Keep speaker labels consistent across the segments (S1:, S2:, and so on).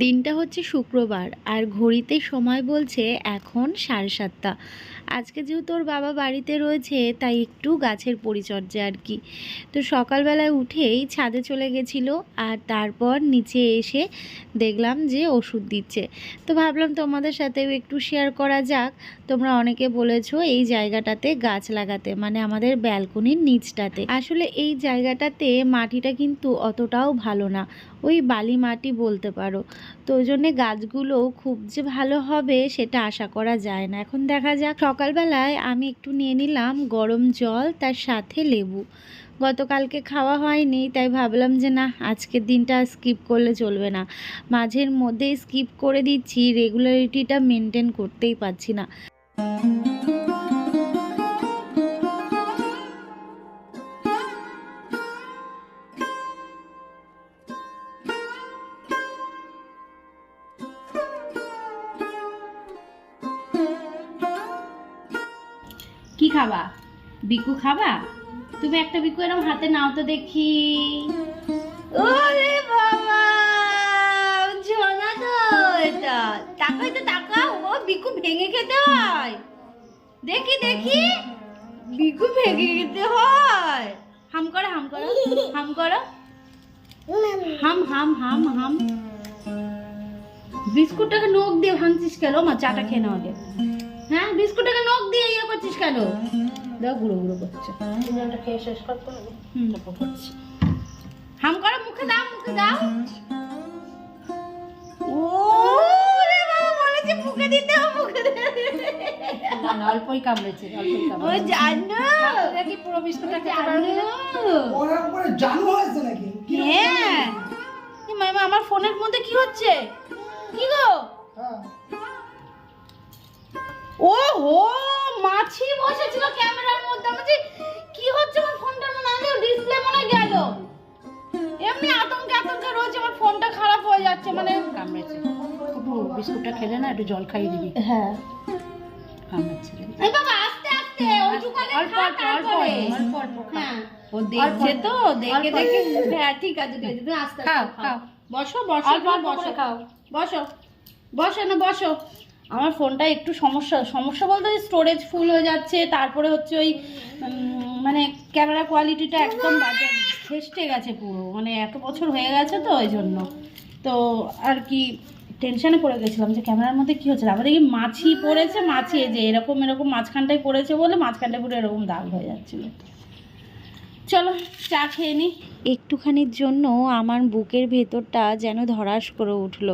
S1: দিনটা হচ্ছে শুক্রবার আর ঘড়িতে সময় বলছে এখন 7:30। আজকে যেহেতু ওর বাবা বাড়িতে রয়েছে তাই একটু গাছের পরিচর্যা আর কি। তো সকালবেলায় উঠেই ছাদে চলে গেছিলো আর তারপর নিচে এসে দেখলাম যে ওষুধ দিচ্ছে। তো ভাবলাম তোমাদের সাথেও একটু শেয়ার করা যাক। তোমরা অনেকে বলেছো এই জায়গাটাতে গাছ লাগাতে, মানে আমাদের ব্যালকনির নিচটাতে। আসলে এই জায়গাটাতে মাটিটা কিন্তু অতটাও ভালো না, ওই বালি মাটি বলতে পারো। তো ওই জন্যে গাছগুলো খুব যে ভালো হবে সেটা আশা করা যায় না। এখন দেখা যাক। সকালবেলায় আমি একটু নিয়ে নিলাম গরম জল, তার সাথে লেবু। গতকালকে খাওয়া হয়নি তাই ভাবলাম যে না, আজকের দিনটা স্কিপ করলে চলবে না। মাঝের মধ্যেই স্কিপ করে দিচ্ছি, রেগুলারিটিটা মেনটেন করতেই পারছি না। কি খাবা? বিকু খাবা? তুমি একটা বিকু এরকম হাতে নাও তো দেখি। ওরে বাবা, ঝোনা তো এটা। তাকাই তো তাকাও, ও বিকু ভেঙে খেতে হয়। দেখি দেখি, বিকু ভেঙে খেতে হয়। হাম করো হাম করো হাম করো, হাম হাম হাম হাম। বিস্কুটটাকে নখ দিয়ে ভাঙছিস কেন? মা চাটা খেয়ে নাও আগে। হ্যাঁ, বিস্কুটটাকে নখ দিয়ে ইয়ে করছিস কেন? দাও, গুঁড়ো গুঁড়ো করছে। খেয়ে শেষ করতে হবে। করছি। হাম করো, মুখে দাও, মুখে দাও। ও রে বাবা, বলেছে মুখে দিতে হবে, মুখে দিতে। না না, অল্পই কামড়েছে, অল্পই কামড়েছে। ও জানো, দেখি পুরো বিস্কুটটা খেতে পারবে না।
S2: ওর উপরে জানু হয়েছে নাকি?
S1: হ্যাঁ। কি মামা, আমার ফোনের মধ্যে কি হচ্ছে? কি গো? ও হো, মাছি বসেছিল ক্যামেরার মধ্যে। আমি যে কি হচ্ছে আমার ফোনটার মনে হয় ডিসপ্লে মনে গেল। এমনি আতঙ্কে রয়েছে, আমার ফোনটা খারাপ হয়ে যাচ্ছে। মানে কামড়েছে। একটু বিস্কুটটা খেলে না, একটু জল খাইয়ে দিবি। হ্যাঁ, কামড়েছে। এই বাবা, আস্তে আস্তে, ওই চুকালে খা তারপরে। অল্প অল্প। হ্যাঁ, ও দেখছে তো, দেখে দেখে। হ্যাঁ ঠিক আছে, ঠিক আছে, তুমি আস্তে আস্তে খাও। বসো বসো, বসো খাও, বসো বসো না, বসো। আমার ফোনটা একটু সমস্যা বলতে স্টোরেজ ফুল হয়ে যাচ্ছে, তারপরে হচ্ছে ওই মানে ক্যামেরা কোয়ালিটিটা একদম বাজে, ফেস্টে গেছে পুরো। মানে এত বছর হয়ে গেছে তো ওই জন্য। তো আর কি টেনশনে পড়ে গেছিলাম যে ক্যামেরার মধ্যে কি হচ্ছে। আবার দেখি মাছি পড়েছে, মাছি যে এরকম মাঝখানটায় পড়েছে বলে মাঝখানটায় পুরো এরকম দাগ হয়ে যাচ্ছিল। চলো চা খেয়ে নি। একটুখানির জন্য আমার বুকের ভেতরটা যেন ধড়াস করে উঠলো,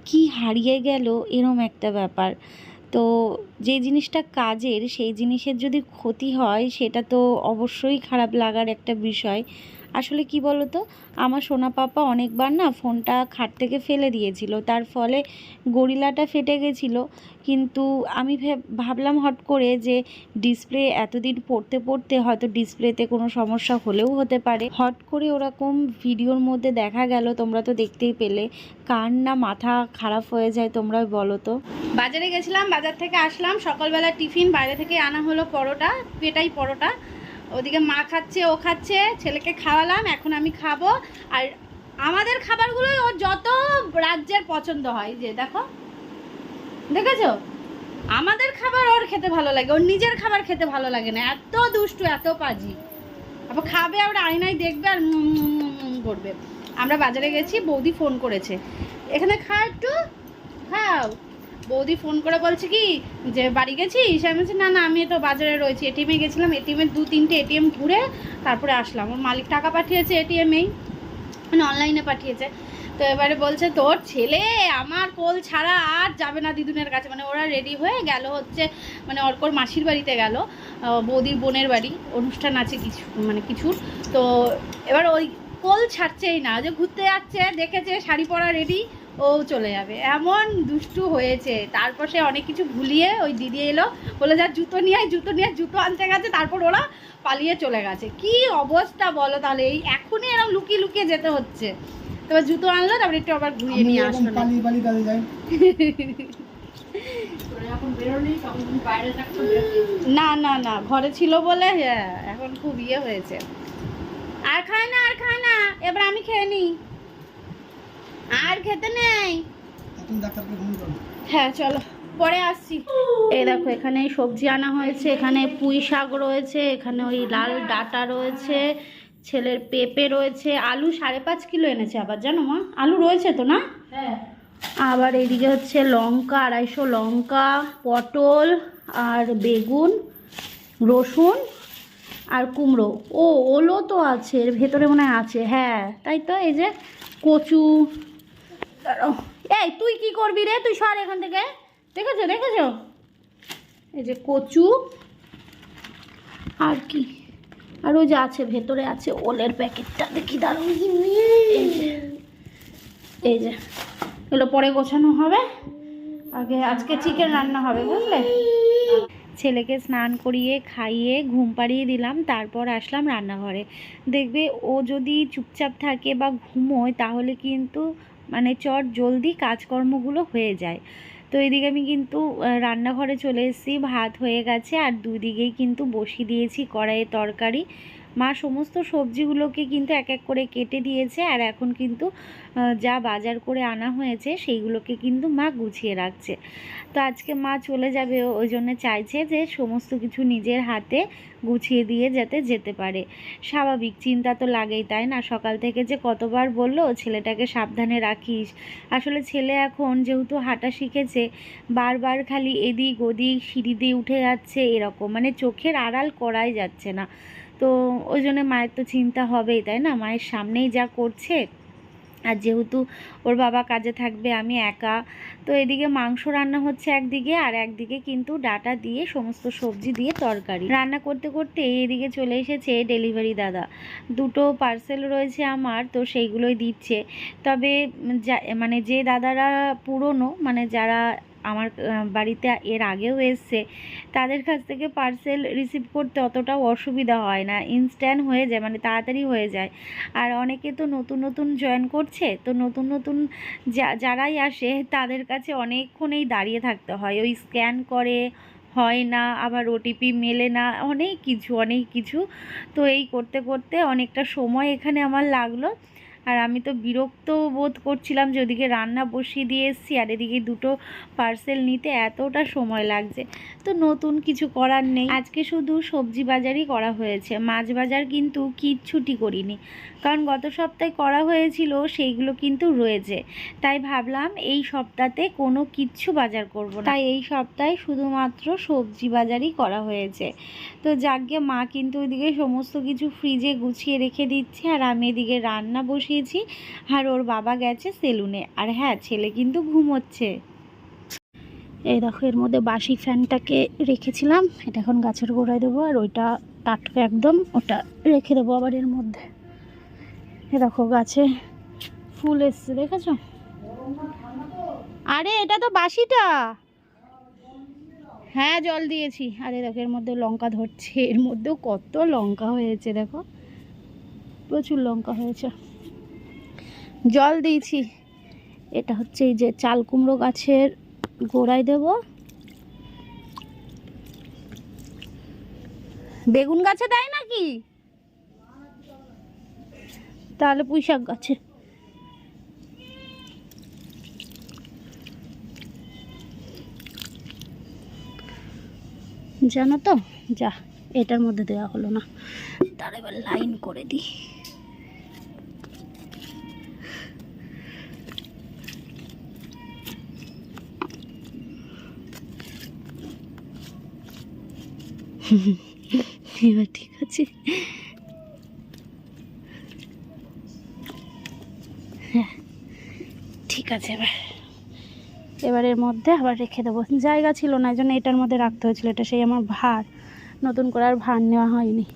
S1: কি হারিয়ে গেল এরম একটা ব্যাপার। তো যে জিনিসটা কাজের, সেই জিনিসের যদি ক্ষতি হয় সেটা তো অবশ্যই খারাপ লাগার একটা বিষয়। আসলে কি বলো তো, আমার সোনা পাপা অনেকবার না ফোনটা খাট থেকে ফেলে দিয়েছিল, তার ফলে গরিলাটা ফেটে গেছিলো। কিন্তু আমি ভাবলাম হট করে যে ডিসপ্লে এতদিন পড়তে পড়তে হয়তো ডিসপ্লেতে কোনো সমস্যা হলেও হতে পারে। হট করে ওরকম ভিডিওর মধ্যে দেখা গেল, তোমরা তো দেখতেই পেলে। কার না মাথা খারাপ হয়ে যায় তোমরাই বলো তো। বাজারে গেছিলাম, বাজার থেকে আসলাম, সকালবেলা টিফিন বাইরে থেকে আনা হলো পরোটা, পেটাই পরোটা। ওদিকে মা খাচ্ছে, ও খাচ্ছে, ছেলেকে খাওয়ালাম, এখন আমি খাবো। আর আমাদের খাবারগুলোই ওর যত রাজ্যের পছন্দ হয়। যে দেখো, দেখেছো, আমাদের খাবার ওর খেতে ভালো লাগে, ওর নিজের খাবার খেতে ভালো লাগে না। এত দুষ্টু, এত পাজি। আবার খাবে, আবার আয়নায় দেখবে আর করবে। আমরা বাজারে গেছি, বৌদি ফোন করেছে, এখানে খাও, একটু খাও। বৌদি ফোন করে বলছে কি যে বাড়ি গেছিস? আমি বলছি না না, আমি তো বাজারে রয়েছি, এটিএমে গেছিলাম, এটিএমের 2-3টে এটিএম ঘুরে তারপরে আসলাম। ওর মালিক টাকা পাঠিয়েছে এটিএমেই, মানে অনলাইনে পাঠিয়েছে। তো এবারে বলছে তোর ছেলে আমার কোল ছাড়া আর যাবে না দিদুনের কাছে। মানে ওরা রেডি হয়ে গেল হচ্ছে, মানে অর্কর মাসির বাড়িতে গেল, বৌদির বোনের বাড়ি, অনুষ্ঠান আছে কিছু, মানে কিছুর। তো এবার ওই কোল ছাড়ছেই না, যে ঘুরতে যাচ্ছে, দেখেছে শাড়ি পরা রেডি, ও চলে যাবে, এমন দুষ্টু হয়েছে। তারপর সে অনেক কিছু ভুলিয়ে ওই দিদি এলো, বলে যা জুতো নিয়ে আয়, জুতো আনতে গেছে, তারপর ওরা পালিয়ে চলে গেছে। কি অবস্থা বলো তাহলে, এই এখনই এরকম লুকিয়ে লুকিয়ে যেতে হচ্ছে। তারপর জুতো আনলো, তারপর একটু আবার ঘুরিয়ে নিয়ে আসলো। না না না, ঘরে ছিল বলে এখন খুব ইয়ে হয়েছে। আর খায় না, আর খায় না, এবার আমি খেয়ে নি, আর খেতে নেই।
S2: তুমি ডাক্তারকে ফোন করো।
S1: হ্যাঁ চলো পরে আসছি। এই দেখো এখানে সবজি আনা হয়েছে, এখানে পুঁই শাক রয়েছে, এখানে ওই লাল ডাঁটা রয়েছে, ছেলের পেঁপে রয়েছে, আলু 5.5 কিলো এনেছে আবার, জানো মা আলু রয়েছে তো না?
S3: হ্যাঁ
S1: আবার এইদিকে হচ্ছে লঙ্কা 250 লঙ্কা, পটল আর বেগুন, রসুন আর কুমড়ো। ও ওলো তো আছে এর ভেতরে মনে হয় আছে, হ্যাঁ তাই তো। এই যে কচু, দাঁড়াও, এই তুই কি করবি রে, তুই সর এখান থেকে, দেখেছো দেখেছো, এই যে কচু আর কি, আর ওই যে আছে ভেতরে আছে ওলের প্যাকেটটা, দেখি দাঁড়াও, এই যে এগুলো পরে গোছানো হবে, আগে আজকে চিকেন রান্না হবে বুঝলে। ছেলেকে স্নান করিয়ে খাইয়ে ঘুম পাড়িয়ে দিলাম, তারপর আসলাম রান্নাঘরে। দেখবে ও যদি চুপচাপ থাকে বা ঘুমোয় তাহলে কিন্তু মানে চট জলদি কাজকর্মগুলো হয়ে যায়। তো এদিকে আমি কিন্তু রান্নাঘরে চলে এসেছি, ভাত হয়ে গেছে আর দুই দিকেই কিন্তু বসিয়ে দিয়েছি কড়াইয়ে তরকারি। মা সমস্ত সবজিগুলোকে কিন্তু এক এক করে কেটে দিয়েছে, আর এখন কিন্তু যা বাজার করে আনা হয়েছে সেইগুলোকে কিন্তু মা গুছিয়ে রাখছে। তো আজকে মা চলে যাবে, ওই জন্য চাইছে যে সমস্ত কিছু নিজের হাতে গুছিয়ে দিয়ে যাতে যেতে পারে। স্বাভাবিক, চিন্তা তো লাগেই তাই না, সকাল থেকে যে কতবার বললো ছেলেটাকে সাবধানে রাখিস। আসলে ছেলে এখন যেহেতু হাঁটা শিখেছে, বারবার খালি এদিক ওদিক সিঁড়ি দিয়ে উঠে যাচ্ছে, এরকম মানে চোখের আড়াল করাই যাচ্ছে না। তো ওই জন্য মায়ের তো চিন্তা হবেই তাই না, মায়ের সামনেই যা করছে। আর যেহেতু ওর বাবা কাজে থাকবে, আমি একা, তো এদিকে মাংস রান্না হচ্ছে একদিকে, আর একদিকে কিন্তু ডাটা দিয়ে সমস্ত সবজি দিয়ে তরকারি রান্না করতে করতে এদিকে চলে এসেছে ডেলিভারি দাদা। দুটো পার্সেল রয়েছে আমার, তো সেইগুলোই দিচ্ছে। তবে মানে যে দাদারা পুরনো, মানে যারা আমার বাড়িতে এর আগেও এসছে, তাদের কাছ থেকে পার্সেল রিসিভ করতে অতটাও অসুবিধা হয় না, ইনস্ট্যান্ট হয়ে যায়, মানে তাড়াতাড়ি হয়ে যায়। আর অনেকে তো নতুন নতুন জয়েন করছে, তো নতুন নতুন যারাই আসে তাদের কাছে অনেকক্ষণেই দাঁড়িয়ে থাকতে হয়, ওই স্ক্যান করে হয় না, আবার ওটিপি মেলে না, অনেক কিছু অনেক কিছু। তো এই করতে করতে অনেকটা সময় এখানে আমার লাগলো। আর আমি তো বিরক্ত বোধ করছিলাম যে ওদিকে রান্না বসিয়ে দিয়ে এসেছি আর এদিকে দুটো পার্সেল নিতে এতটা সময় লাগছে। তো নতুন কিছু করার নেই, আজকে শুধু সবজি বাজারই করা হয়েছে, মাছ বাজার কিন্তু কিচ্ছুটি করিনি, কারণ গত সপ্তাহে করা হয়েছিল সেইগুলো কিন্তু রয়েছে। তাই ভাবলাম এই সপ্তাহে কোনো কিচ্ছু বাজার করব না, তাই এই সপ্তাহে শুধুমাত্র সবজি বাজারই করা হয়েছে। তো যাকে মা কিন্তু ওইদিকে সমস্ত কিছু ফ্রিজে গুছিয়ে রেখে দিচ্ছে, আর আমি এদিকে রান্না বসিয়েছি, আর ওর বাবা গেছে সেলুনে, আর হ্যাঁ ছেলে কিন্তু ঘুমোচ্ছে। এই দেখো এর মধ্যে বাসি ফ্যানটাকে রেখেছিলাম, এটা এখন গাছের গোড়ায় দেবো, আর ওইটা টাটকা একদম, ওটা রেখে দেবো আবার এর মধ্যে। এ দেখো গাছে ফুল এসছে দেখেছো, আরে এটা তো বাসিটা, হ্যাঁ জল দিয়েছি। আরে দেখো এর মধ্যে লঙ্কা ধরছে, এর মধ্যেও কত লঙ্কা হয়েছে, দেখো প্রচুর লঙ্কা হয়েছে, জল দিয়েছি। এটা হচ্ছে এই যে চাল কুমড়ো গাছের গোড়ায় দেব, বেগুন গাছে দেয় নাকি, তাহলে পুঁই শাক গাছে। জানো তো, যা এটার মধ্যে দেওয়া হলো না, তার এবার লাইন করে দিই। এবার ঠিক আছে, হ্যাঁ ঠিক আছে। এবার এর মধ্যে আবার রেখে দেবো, জায়গা ছিল না, এই জন্য এটার মধ্যে রাখতে হয়েছিল, এটা সেই আমার ভার, নতুন করে আর ভার নেওয়া হয়নি।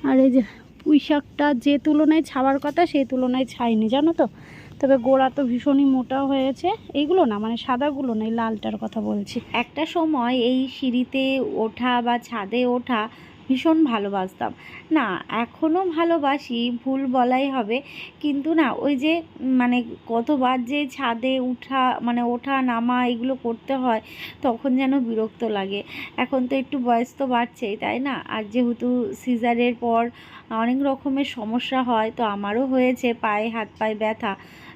S1: আর এই যে পুঁই শাকটা যে তুলনায় ছাওয়ার কথা সেই তুলনায় ছাইনি জানো তো, তবে গোড়া তো ভীষণই মোটা হয়েছে। এইগুলো না, মানে সাদাগুলো না, এই লালটার কথা বলছি। একটা সময় এই সিঁড়িতে ওঠা বা ছাদে ওঠা ভীষণ ভালোবাসতাম, না এখনও ভালোবাসি, ভুল বলাই হবে, কিন্তু না ওই যে মানে কতবার যে ছাদে উঠা মানে ওঠা নামা এগুলো করতে হয়, তখন যেন বিরক্ত লাগে। এখন তো একটু বয়স তো বাড়ছেই তাই না, আর যেহেতু সিজারের পর অনেক রকমের সমস্যা হয়, তো আমারও হয়েছে পায়ে হাত পায়ে ব্যথা,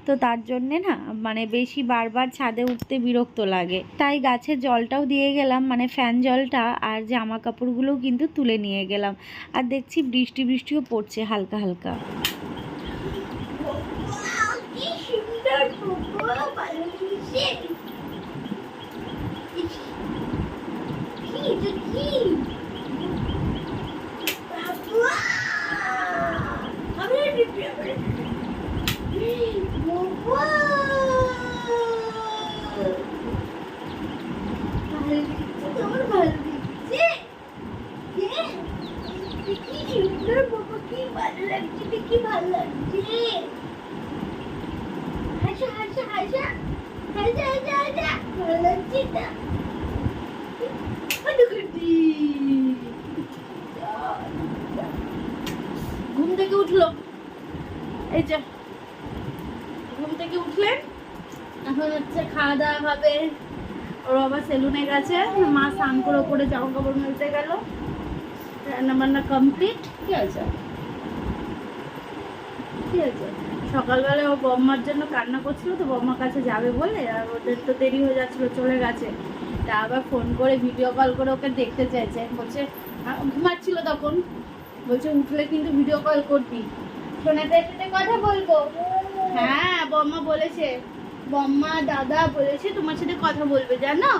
S3: তো তার জন্যে না মানে বেশি বারবার ছাদে উঠতে বিরক্ত লাগে, তাই গাছের জলটাও দিয়ে গেলাম, মানে ফ্যান জলটা, আর জামা কাপড়গুলোও কিন্তু তুলে নিয়ে গেলাম। আর দেখছি বৃষ্টিও পড়ছে হালকা হালকা।
S1: ঘুম থেকে উঠলো, এই যে ঘুম থেকে উঠলেন, এখন হচ্ছে খাওয়া দাওয়া হবে। ওর বাবা সেলুনে গেছে, মা স্নান করে ওপরে জামা কাপড় মেলতে গেল, রান্না বান্না কমপ্লিট। কি আছে ঠিক আছে। সকালবেলা ও বম্মার জন্য কান্না করছিল, তো বম্মার কাছে যাবে বলে, আর ওদের তো দেরি হয়ে যাচ্ছিল, চলে গেছে। তা আবার ফোন করে ভিডিও কল করে ওকে দেখতে চাইছে, বলছে ঘুমাচ্ছিল তখন, বলছে উঠলে কিন্তু ভিডিও কল করবি, সোনাদের সাথে কথা বলবো। হ্যাঁ বম্মা বলেছে, বম্মা দাদা বলেছে তোমার সাথে কথা বলবে, জানো?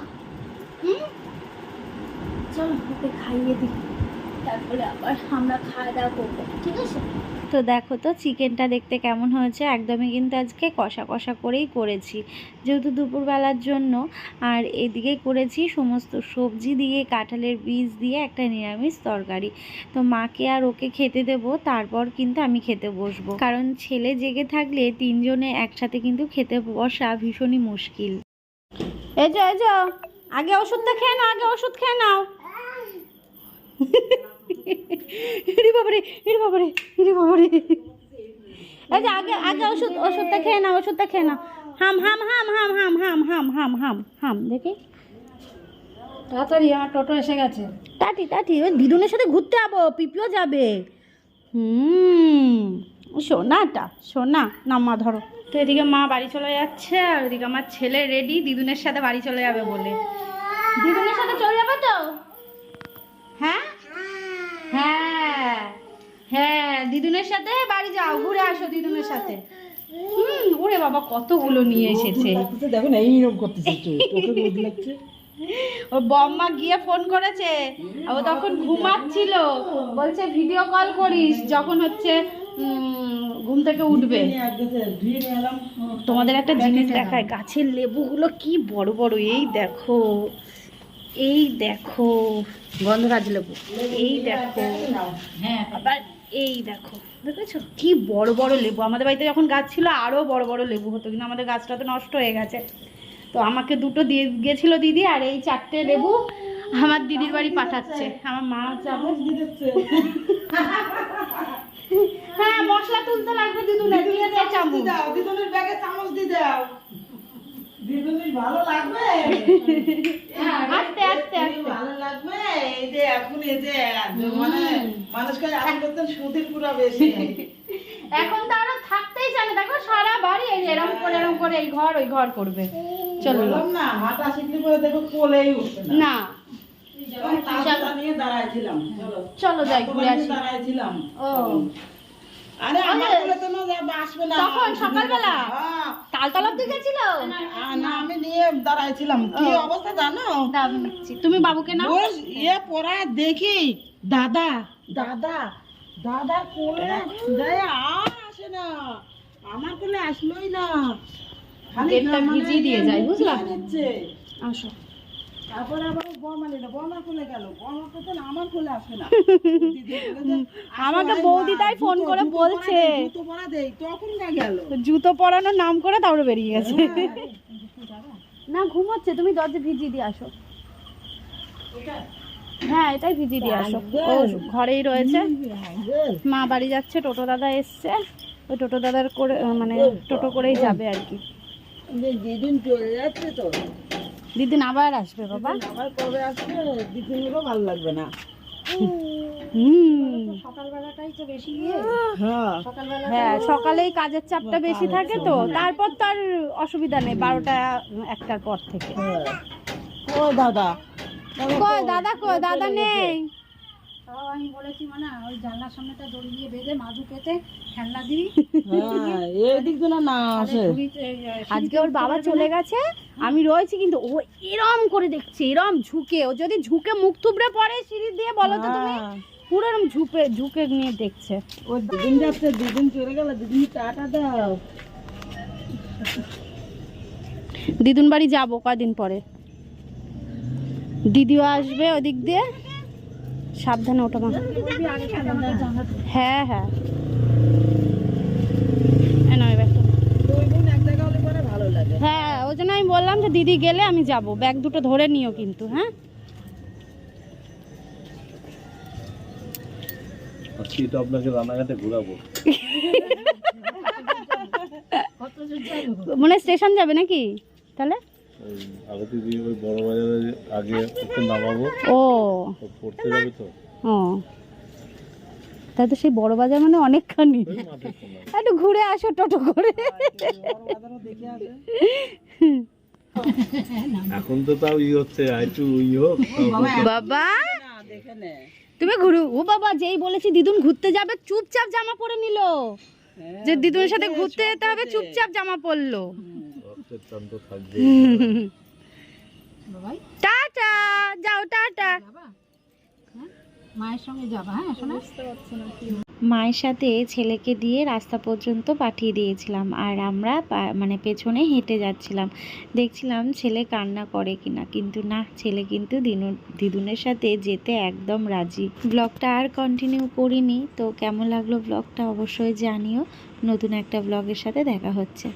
S1: চলো ওকে খাইয়ে দিই, তারপরে আবার আমরা খাওয়া দাওয়া করবো, ঠিক আছে?
S3: তো দেখো তো চিকেনটা দেখতে কেমন হয়েছে, একদমই কিন্তু আজকে কষা কষা করেই করেছি যেহেতু দুপুরবেলার জন্য। আর এদিকে করেছি সমস্ত সবজি দিয়ে, কাঁঠালের বীজ দিয়ে একটা নিরামিষ তরকারি। তো মাকে আর ওকে খেতে দেব, তারপর কিন্তু আমি খেতে বসবো, কারণ ছেলে জেগে থাকলে তিনজনে একসাথে কিন্তু খেতে বসা ভীষণই মুশকিল।
S1: এই যে আগে ওষুধটা খেয়ে নাও, আগে ওষুধ খেয়ে নাও।
S3: ইরে বাবারে, ইরে বাবারে, ইরে বাবারে।
S1: এই যে আগে ওষুধটা খেয়ে নাও, ওষুধটা খেয়ে নাও। হাম হাম হাম হাম হাম হাম হাম হাম হাম হাম, দেখি তাড়াতাড়ি, আমার টোটো এসে গেছে। টাটি ওই দিদুনের সাথে ঘুরতে যাবো, পিপিও যাবে। সোনা না মা ধরো। তো এদিকে মা বাড়ি চলে যাচ্ছে, আর এদিকে আমার ছেলে রেডি দিদুনের সাথে বাড়ি চলে যাবে বলে। দিদুনের সাথে চলে যাবে তো? হ্যাঁ হ্যাঁ হ্যাঁ, দিদুনের সাথে বাড়ি যাও, ঘুরে আসো দিদুনের সাথে। ওরে বাবা কতগুলো নিয়ে এসেছে।
S2: দেখো না এইরকম করতেছে,
S1: ওর বম্মা গিয়ে ফোন করেছে, ও তখন ঘুমাচ্ছিল, বলছে ভিডিও কল করিস যখন হচ্ছে ঘুম থেকে উঠবে। তোমাদের একটা জিনিস দেখায়, গাছের লেবুগুলো কি বড় বড়, এই দেখো গন্ধরাজ লেবু, এই দেখো, হ্যাঁ আবার এই দেখো, দেখেছো কি বড় বড় লেবু। আমাদের বাড়িতে যখন গাছ ছিল আরো বড় বড় লেবু হতো, কিন্তু আমাদের গাছটা তো নষ্ট হয়ে গেছে। তো আমাকে দুটো দিয়ে গেছিল দিদি, আর এই 4টে লেবু আমার দিদির বাড়ি পাঠাচ্ছে। আমার মা চামচ দিচ্ছে, হ্যাঁ মশলা তুলতে লাগবে, দিদুনের দিয়ে দাও চামচ,
S2: দিদুনের ব্যাগে চামচ দিয়ে দাও, দিদুনের ভালো লাগবে।
S1: আস্তে আস্তে আস্তে
S2: ভালো লাগবে। এই যে এখন এই যে মানে মানুষকে আরাম করতে সুতির পুরা বেশি,
S1: এখন তো আরো থাকতেই চায় না। দেখো সারা বাড়ি এই এরকম করে এই ঘর ওই ঘর করবে। চলো
S2: না হাঁটা শিখলে পরে দেখো কোলেই উঠবে
S1: না।
S2: নিয়ে দাঁড়াইছিলাম,
S1: চলো যাই ঘুরে আসি।
S2: দাঁড়াইছিলাম।
S1: ও
S2: আরে আমার কোলে তো না যাবে, আসবে না।
S1: তখন সকালবেলা তালতলা অব্দি গেছিল
S2: না, আমি নিয়ে দাঁড়াইছিলাম। কি অবস্থা জানো?
S1: তুমি বাবুকে নাও।
S2: পড়া দেখি দাদা দাদা দাদা কোলে যায়, আসে না, আমার কোলে আসলোই না,
S1: গেটটা ভিজিয়ে দিয়ে যায়, বুঝলাম।
S2: আসো, তারপরে আবার বর্মা নিল, বর্মা কোলে গেল, বর্মা কোলে আমার কোলে আসে না।
S1: আমাকে বৌদি তাই ফোন করে বলছে
S2: জুতো পরা দেই, তখন না গেল,
S1: জুতো পরানোর নাম করে তারপরে বেরিয়ে গেছে। না ঘুমাচ্ছে, তুমি দরজা ভিজিয়ে দিয়ে আসো। হ্যাঁ এটাই ভিজিয়ে দিয়ে আসো, ও ঘরেই রয়েছে। মা বাড়ি যাচ্ছে, টোটো দাদা এসছে, ওই টোটো দাদার করে মানে টোটো করেই যাবে আর কি।
S2: দিদিন চলে যাচ্ছে তো,
S1: দিদিন আবার আসবে বাবা,
S2: আবার কবে আসবে দিদিনেরও ভালো লাগবে না। সকালবেলাটাই তো বেশি সকালবেলা
S3: হ্যাঁ সকালেই কাজের চাপটা বেশি থাকে তো, তারপর তো আর অসুবিধা নেই 12টা 1টার পর থেকে।
S2: ও দাদা
S3: কই দাদা, কই দাদা নেই।
S2: তাও আমি বলেছি মানে ওই জানলার সামনেটা দড়ি দিয়ে বেঁধে মাদু পেতে খেলনা দিই।
S1: এদিক দিয়ে না আসে।
S3: আজকে ওর বাবা চলে গেছে, আমি রয়েছি, কিন্তু ও এরম করে দেখছে, এরম ঝুঁকে, ও যদি ঝুঁকে মুখ থুবড়ে পড়ে সিঁড়ি দিয়ে, বলো তো তুমি, পুরো এরম ঝুঁকে নিয়ে দেখছে।
S1: ও দুদিন যাচ্ছে, দুদিন চলে গেল, দুদিন টাটা দাও।
S3: দিদুন বাড়ি যাবো কদিন পরে, দিদিও আসবে ওদিক দিয়ে। সাবধানে ওঠো মা। হ্যাঁ হ্যাঁ এই নাও এই ব্যাগটা।
S1: ভালো লাগে।
S3: হ্যাঁ ওই জন্য আমি বললাম যে দিদি গেলে আমি যাব, ব্যাগ দুটো ধরে নিও কিন্তু। হ্যাঁ
S4: আজকে তো আপনাকে রানাঘাটে ঘোরাবো।
S3: মানে স্টেশন যাবে নাকি তাহলে?
S4: ওই আগতে দিয়ে ওই বড় বাজারে আগে ওকে নামাবো,
S3: ও
S4: তো পড়তে যাবে তো
S3: ও তাই তো, সেই বড় বাজার মানে অনেকখানি,
S4: ওই মাঠের কোনায়।
S3: একটু ঘুরে আসো টোটো করে।
S4: এখন তো তাও হচ্ছে একটু হোক তাও
S3: বাবা তুমি ঘুরু, ও বাবা যেই বলেছি দিদুন ঘুরতে যাবে চুপচাপ জামা পরে নিল, যে দিদুনের সাথে ঘুরতে যেতে হবে চুপচাপ জামা পরলো।
S4: রক্তের টান তো থাকবে।
S3: টাটা, যাও টাটা।
S2: মায়ের সঙ্গে যাবা? হ্যাঁ শোনা,
S3: মায়ের সাথে ছেলেকে দিয়ে রাস্তা পর্যন্ত পাঠিয়ে দিয়েছিলাম, আর আমরা মানে পেছনে হেঁটে যাচ্ছিলাম, দেখছিলাম ছেলে কান্না করে কিনা, কিন্তু না, ছেলে কিন্তু দিদুনের সাথে যেতে একদম রাজি। ব্লগটা আর কন্টিনিউ করিনি, তো কেমন লাগলো ব্লগটা অবশ্যই জানিও। নতুন একটা ব্লগের সাথে দেখা হচ্ছে।